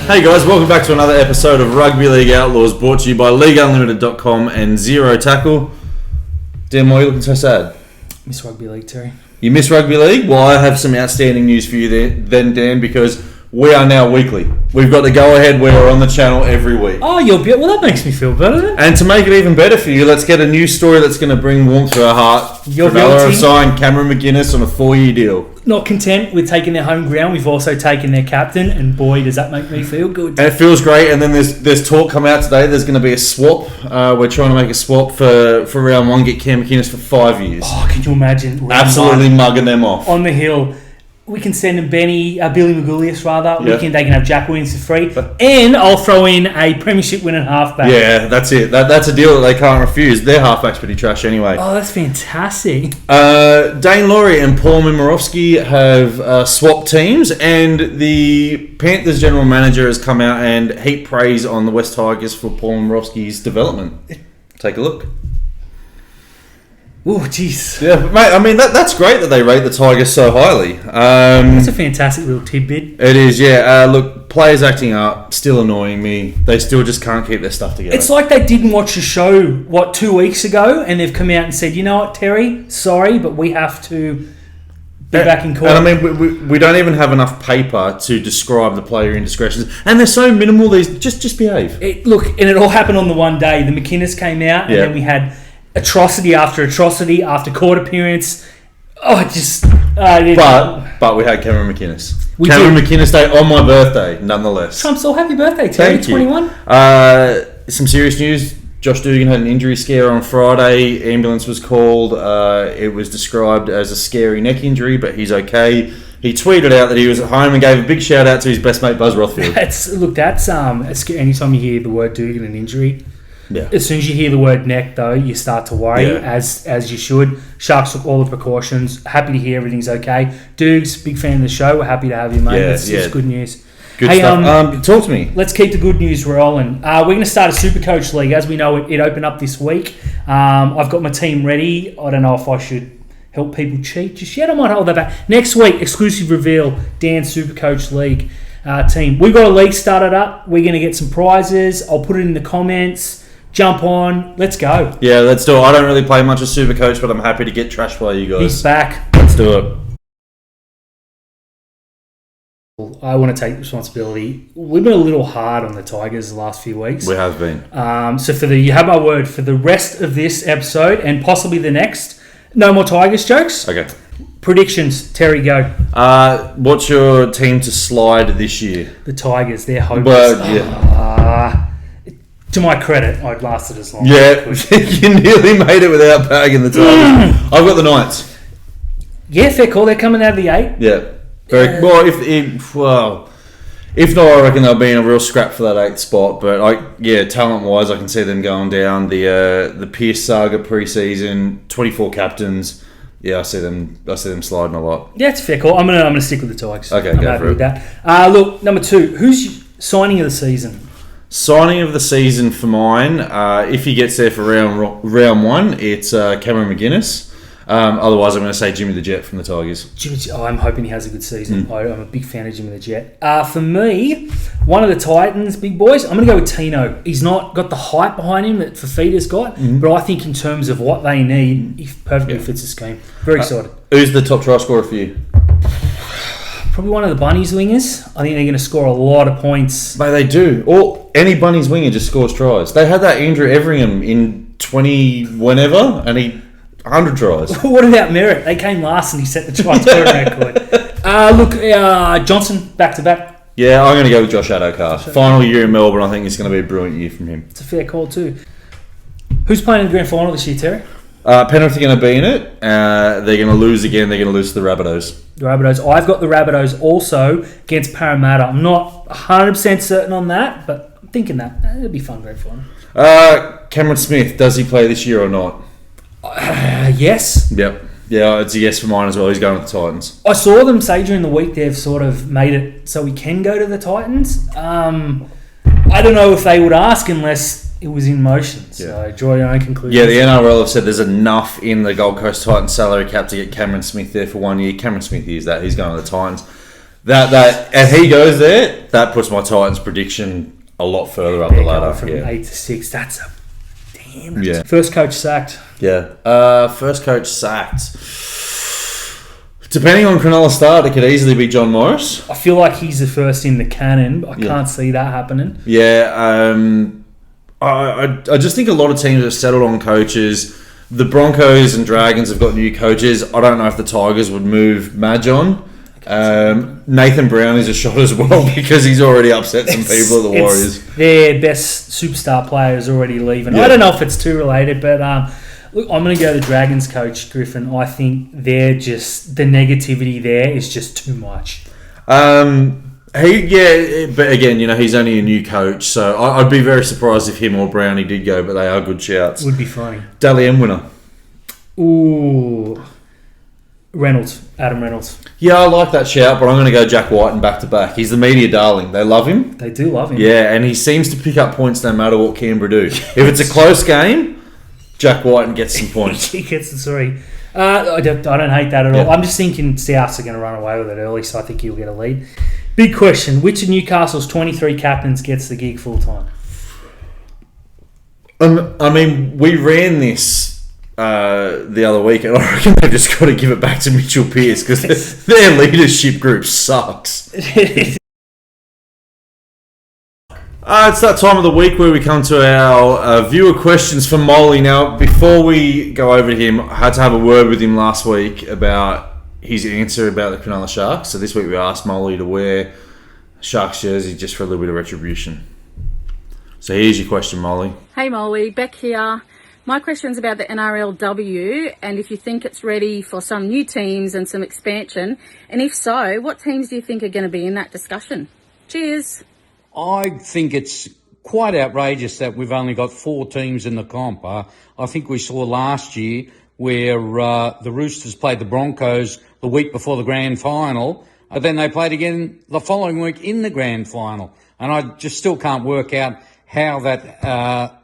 Hey guys, welcome back to another episode of Rugby League Outlaws, brought to you by LeagueUnlimited.com and Zero Tackle. Dan, why are you looking so sad? Miss Rugby League, Terry. You miss Rugby League? Well, I have some outstanding news for you then, Dan, because we are now weekly. We've got the go-ahead. We're on the channel every week. Oh, well, that makes me feel better. And to make it even better for you, let's get a news story that's going to bring warmth to our heart. Cronulla have signed Cameron McInnes on a 4-year deal. Not content with taking their home ground, we've also taken their captain, and boy, does that make me feel good. And it feels great. And then there's talk come out today. There's going to be a swap. We're trying to make a swap for round one. Get Cam McInnes for 5 years. Oh, can you imagine? Absolutely mugging them off on the hill. We can send them Billy Magulius rather. Yeah. They can have Jack Williams for free, and I'll throw in a premiership winning halfback. Yeah, that's it. That's a deal that they can't refuse. Their halfback's pretty trash anyway. Oh, that's fantastic. Dane Laurie and Paul Mimarowski have swapped teams, and the Panthers general manager has come out and heaped praise on the West Tigers for Paul Mimarowski's development. Take a look. Oh, jeez. Yeah, but mate, I mean, that's great that they rate the Tigers so highly. That's a fantastic little tidbit. It is, yeah. Look, players acting up, still annoying me. They still just can't keep their stuff together. It's like they didn't watch the show, 2 weeks ago, and they've come out and said, you know what, Terry, sorry, but we have to be back in court. And I mean, we don't even have enough paper to describe the player indiscretions. And they're so minimal, these just behave. And it all happened on the one day. The McInnes came out, and then we had atrocity after court appearance. But we had Cameron McInnes. McInnes Day on my birthday, nonetheless. Trump's all happy birthday, Terry. Thank you. 21. Some serious news. Josh Dugan had an injury scare on Friday. Ambulance was called. It was described as a scary neck injury, but he's okay. He tweeted out that he was at home and gave a big shout out to his best mate Buzz Rothfield. That's anytime you hear the word Dugan an injury. Yeah. As soon as you hear the word neck, though, you start to worry, as you should. Sharks took all the precautions. Happy to hear everything's okay. Dukes, big fan of the show. We're happy to have you, mate. That's good news. Good stuff. Talk to me. Let's keep the good news rolling. We're going to start a Supercoach League. As we know, it opened up this week. I've got my team ready. I don't know if I should help people cheat just yet. I might hold that back. Next week, exclusive reveal, Dan's Supercoach League team. We've got a league started up. We're going to get some prizes. I'll put it in the comments. Jump on. Let's go. Yeah, let's do it. I don't really play much of Supercoach, but I'm happy to get trashed by you guys. He's back. Let's do it. I want to take responsibility. We've been a little hard on the Tigers the last few weeks. We have been. So you have my word, for the rest of this episode and possibly the next, no more Tigers jokes. Okay. Predictions. Terry, go. What's your team to slide this year? The Tigers. They're hopeless. Well, yeah. To my credit, I'd lasted as long as I could. You nearly made it without bagging the Tigers. I've got the Knights. Yeah, fair call. They're coming out of the 8. Yeah. Very well. If not, I reckon they'll be in a real scrap for that 8th spot. But talent-wise, I can see them going down. The Pierce saga pre-season, 24 captains. Yeah, I see them sliding a lot. Yeah, it's a fair call. I'm gonna stick with the Tigers. Okay, I'm happy with that. Look, number 2. Who's signing of the season? Signing of the season for mine, if he gets there for round one, it's Cameron McInnes. Otherwise, I'm going to say Jimmy the Jet from the Tigers. I'm hoping he has a good season. I'm a big fan of Jimmy the Jet. For me, one of the Titans, big boys, I'm going to go with Tino. He's not got the hype behind him that Fafita's got, but I think in terms of what they need, he perfectly fits the scheme. Very excited. Who's the top try scorer for you? Probably one of the Bunnies wingers. I think they're going to score a lot of points. But they do. Any Bunnies winger just scores tries. They had that Andrew Everingham in 20 whenever, and he 100 tries. What about Merritt? They came last and he set the try scoring record. Johnson, back-to-back. Yeah, I'm going to go with Josh Adokar. Final year in Melbourne, I think it's going to be a brilliant year from him. It's a fair call too. Who's playing in the grand final this year, Terry? Penrith are going to be in it. They're going to lose again. They're going to lose to the Rabbitohs. I've got the Rabbitohs also against Parramatta. I'm not 100% certain on that, but I'm thinking that. It'll be fun, great fun. Cameron Smith, does he play this year or not? Yes. Yep. Yeah, it's a yes for mine as well. He's going to the Titans. I saw them say during the week they've sort of made it so he can go to the Titans. I don't know if they would ask unless it was in motion. So draw your own conclusions. Yeah, the NRL have said there's enough in the Gold Coast Titans salary cap to get Cameron Smith there for 1 year. Cameron Smith is that. He's going to the Titans. And he goes there, that puts my Titans prediction a lot further up the ladder. From 8 to 6. That's a damn. Yeah. First coach sacked. Yeah. First coach sacked. Depending on Cronulla start, it could easily be John Morris. I feel like he's the first in the canon, but I can't see that happening. Yeah. I just think a lot of teams have settled on coaches. The Broncos and Dragons have got new coaches. I don't know if the Tigers would move Madge on. Nathan Brown is a shot as well because he's already upset some people at the Warriors. Their best superstar player is already leaving. Yeah. I don't know if it's too related, but look, I'm going to go the Dragons coach, Griffin. I think they're just, the negativity there is just too much. But again, he's only a new coach, so I'd be very surprised if him or Brownie did go, but they are good shouts. Would be funny. Dally M winner. Ooh. Adam Reynolds. Yeah, I like that shout, but I'm going to go Jack Whiten back to back. He's the media darling. They love him. They do love him. Yeah, and he seems to pick up points no matter what Canberra do. If it's a close game, Jack Whiten gets some points. He gets the 3. I don't hate that at all. I'm just thinking Souths are going to run away with it early, so I think he'll get a lead. Big question. Which of Newcastle's 23 captains gets the gig full-time? We ran this the other week, and I reckon they've just got to give it back to Mitchell Pearce because their leadership group sucks. It's that time of the week where we come to our viewer questions for Molly. Now, before we go over to him, I had to have a word with him last week about his answer about the Cronulla Sharks. So this week we asked Molly to wear a Sharks jersey just for a little bit of retribution. So here's your question, Molly. Hey Molly, Beck here. My question's about the NRLW and if you think it's ready for some new teams and some expansion. And if so, what teams do you think are going to be in that discussion? Cheers. I think it's quite outrageous that we've only got 4 teams in the comp. I think we saw last year where the Roosters played the Broncos the week before the grand final, and then they played again the following week in the grand final. And I just still can't work out how that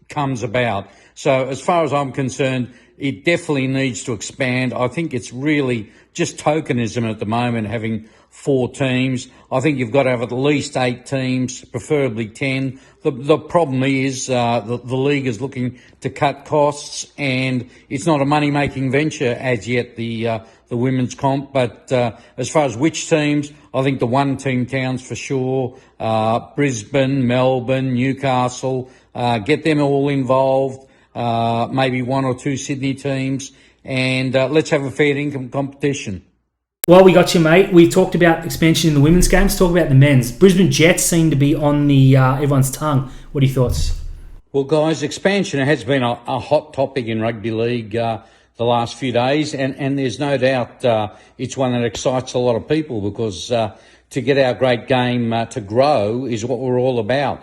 comes about. So as far as I'm concerned, it definitely needs to expand. I think it's really just tokenism at the moment, having 4 teams. I think you've got to have at least 8 teams, preferably 10. The problem is the league is looking to cut costs, and it's not a money-making venture as yet, the women's comp. But as far as which teams, I think the one-team towns for sure, Brisbane, Melbourne, Newcastle, get them all involved. Maybe 1 or 2 Sydney teams, and let's have a fair income competition. Well, we got you, mate. We talked about expansion in the women's game. Let's talk about the men's. Brisbane Jets seem to be on the everyone's tongue. What are your thoughts? Well, guys, expansion has been a hot topic in rugby league the last few days, and there's no doubt it's one that excites a lot of people because to get our great game to grow is what we're all about.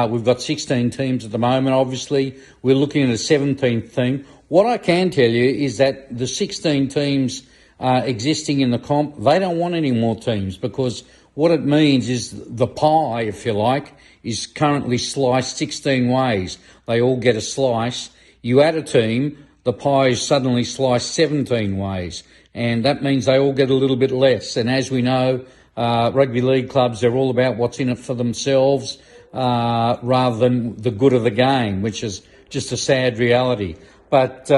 We've got 16 teams at the moment, obviously. We're looking at a 17th team. What I can tell you is that the 16 teams existing in the comp, they don't want any more teams because what it means is the pie, if you like, is currently sliced 16 ways. They all get a slice. You add a team, the pie is suddenly sliced 17 ways. And that means they all get a little bit less. And as we know, rugby league clubs, they're all about what's in it for themselves rather than the good of the game, which is just a sad reality. But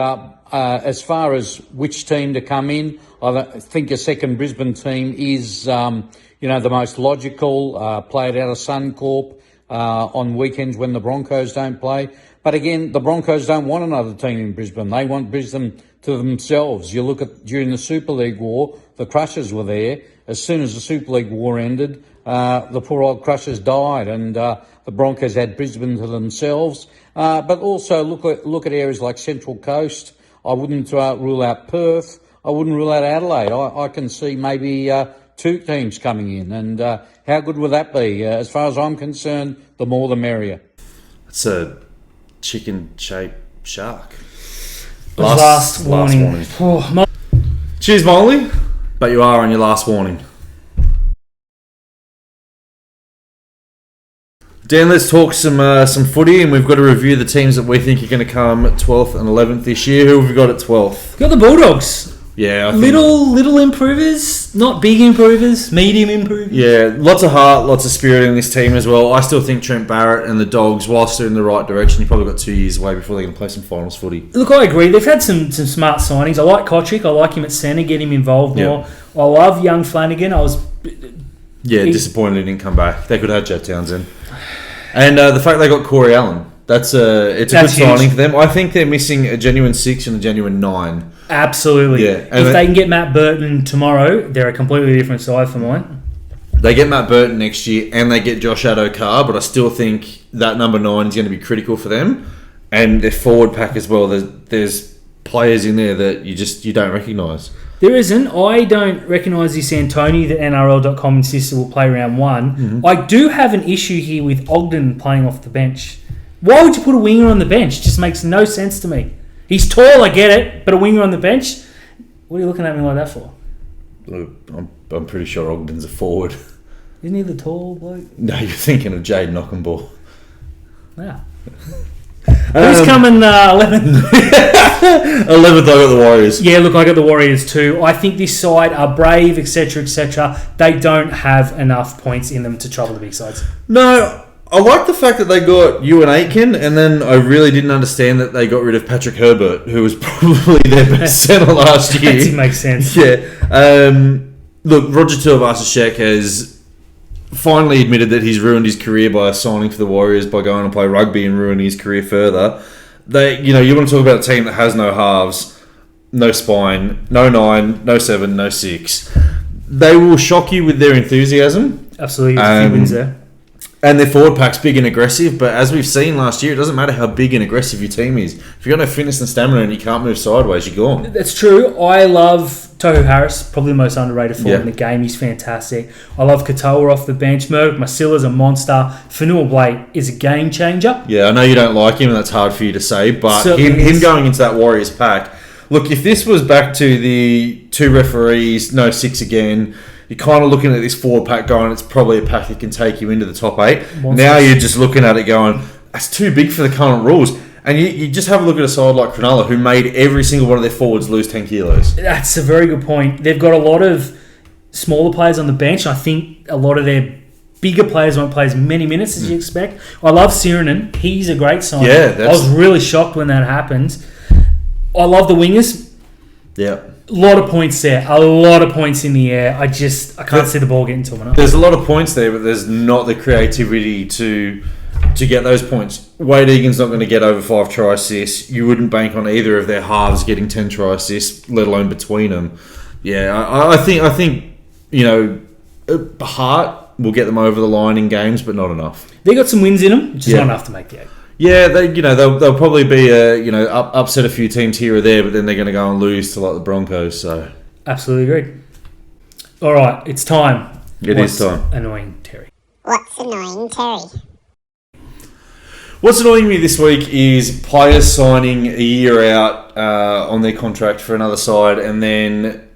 as far as which team to come in, I think a second Brisbane team is, the most logical, played out of Suncorp on weekends when the Broncos don't play. But again, the Broncos don't want another team in Brisbane. They want Brisbane to themselves. You look at during the Super League War, the Crushers were there. As soon as the Super League War ended, the poor old Crushers died, and the Broncos had Brisbane to themselves. But also look at areas like Central Coast. I wouldn't rule out Perth. I wouldn't rule out Adelaide. I can see maybe 2 teams coming in, and how good would that be? As far as I'm concerned, the more the merrier. It's a chicken-shaped shark. Last warning. Oh, Cheers, Molly. But you are on your last warning. Dan, let's talk some footy, and we've got to review the teams that we think are going to come 12th and 11th this year. Who have we got at 12th? Got the Bulldogs. Yeah, I think, Little improvers, not big improvers, medium improvers. yeah, lots of heart, lots of spirit in this team as well. I still think Trent Barrett and the Dogs, whilst they're in the right direction, you've probably got 2 years away before they can play some finals footy. Look, I agree. They've had some smart signings. I like Kotrick. I like him at centre. Get him involved more. I love young Flanagan. Disappointed he didn't come back. They could have had Jeff Townsend. And the fact they got Corey Allen, it's a good huge. signing for them. I think they're missing a genuine 6 and a genuine 9. Absolutely. Yeah, and if they can get Matt Burton tomorrow, they're a completely different side for mine. They get Matt Burton next year and they get Josh Addo-Carr, but I still think that number 9 is going to be critical for them. And their forward pack as well. There's players in there that you don't recognise. There isn't. I don't recognise this Antony that NRL.com insisted will play round 1. Mm-hmm. I do have an issue here with Ogden playing off the bench. Why would you put a winger on the bench? It just makes no sense to me. He's tall, I get it, but a winger on the bench? What are you looking at me like that for? Look, I'm pretty sure Ogden's a forward. Isn't he the tall bloke? No, you're thinking of Jade Knockenball. Yeah. Who's coming 11th? 11th, I got the Warriors. Yeah, look, I got the Warriors too. I think this side are brave, etc., etc. They don't have enough points in them to trouble the big sides. No, I like the fact that they got Ewan Aitken, and then I really didn't understand that they got rid of Patrick Herbert, who was probably their best centre last year. That makes sense. Yeah. Look, Roger Tuivasa-Sheck has finally admitted that he's ruined his career by signing for the Warriors by going to play rugby and ruining his career further. You want to talk about a team that has no halves, no spine, no 9, no 7, no 6. They will shock you with their enthusiasm. Absolutely, a few wins there. And their forward pack's big and aggressive, but as we've seen last year, it doesn't matter how big and aggressive your team is. If you've got no fitness and stamina and you can't move sideways, you're gone. That's true. I love Tohu Harris, probably the most underrated forward in the game. He's fantastic. I love Katoa off the bench. Murdoch Masilla's a monster. Fanua Blake is a game changer. Yeah, I know you don't like him, and that's hard for you to say, but him going into that Warriors pack, look, if this was back to the 2 referees, no 6 again, you're kind of looking at this forward pack going, it's probably a pack that can take you into the top 8. Now you're just looking at it going, that's too big for the current rules. And you just have a look at a side like Cronulla, who made every single one of their forwards lose 10 kilos. That's a very good point. They've got a lot of smaller players on the bench. I think a lot of their bigger players won't play as many minutes as you expect. I love Sirinen. He's a great sign. Yeah, I was really shocked when that happened. I love the wingers. Yeah. A lot of points there. A lot of points in the air. I can't see the ball getting to them. There's a lot of points there, but there's not the creativity to get those points. Wade Egan's not going to get over 5 try assists. You wouldn't bank on either of their halves getting 10 try assists, let alone between them. Yeah, I think heart will get them over the line in games, but not enough. They got some wins in them, just not enough to make the 8. Yeah, they'll probably be upset a few teams here or there, but then they're going to go and lose to like the Broncos. So absolutely agreed. All right, it's time. It is time. Annoying Terry. What's annoying Terry? What's annoying me this week is players signing a year out on their contract for another side, and then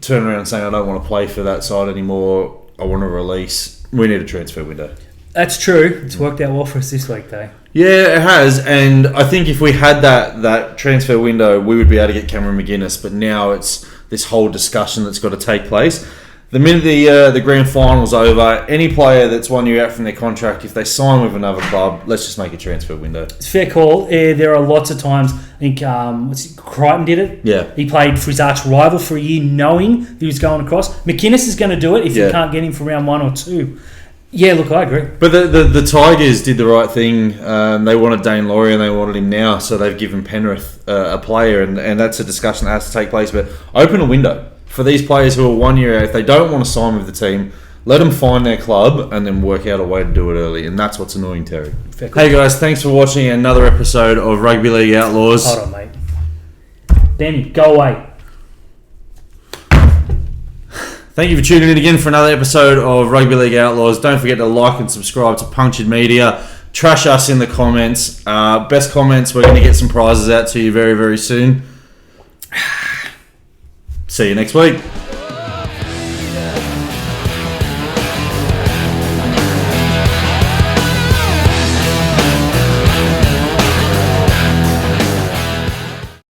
turn around saying, "I don't want to play for that side anymore. I want to release." We need a transfer window. That's true. It's worked out well for us this week, though. Yeah, it has, and I think if we had that transfer window, we would be able to get Cameron McGuinness. But now it's this whole discussion that's got to take place. The minute the grand final's over, any player that's 1 year out from their contract, if they sign with another club, let's just make a transfer window. It's a fair call. There are lots of times. I think Crichton did it. Yeah, he played for his arch rival for a year, knowing that he was going across. McInnes is going to do it if you can't get him for round 1 or 2. Yeah, look, I agree. But the Tigers did the right thing. They wanted Dane Laurie and they wanted him now, so they've given Penrith a player, and that's a discussion that has to take place. But open a window for these players who are 1 year out. If they don't want to sign with the team, let them find their club and then work out a way to do it early, and that's what's annoying Terry. Hey guys, thanks for watching another episode of Rugby League Outlaws. Hold on, mate. Benny, go away. Thank you for tuning in again for another episode of Rugby League Outlaws. Don't forget to like and subscribe to Punktured Media. Trash us in the comments. Best comments, we're going to get some prizes out to you very, very soon. See you next week.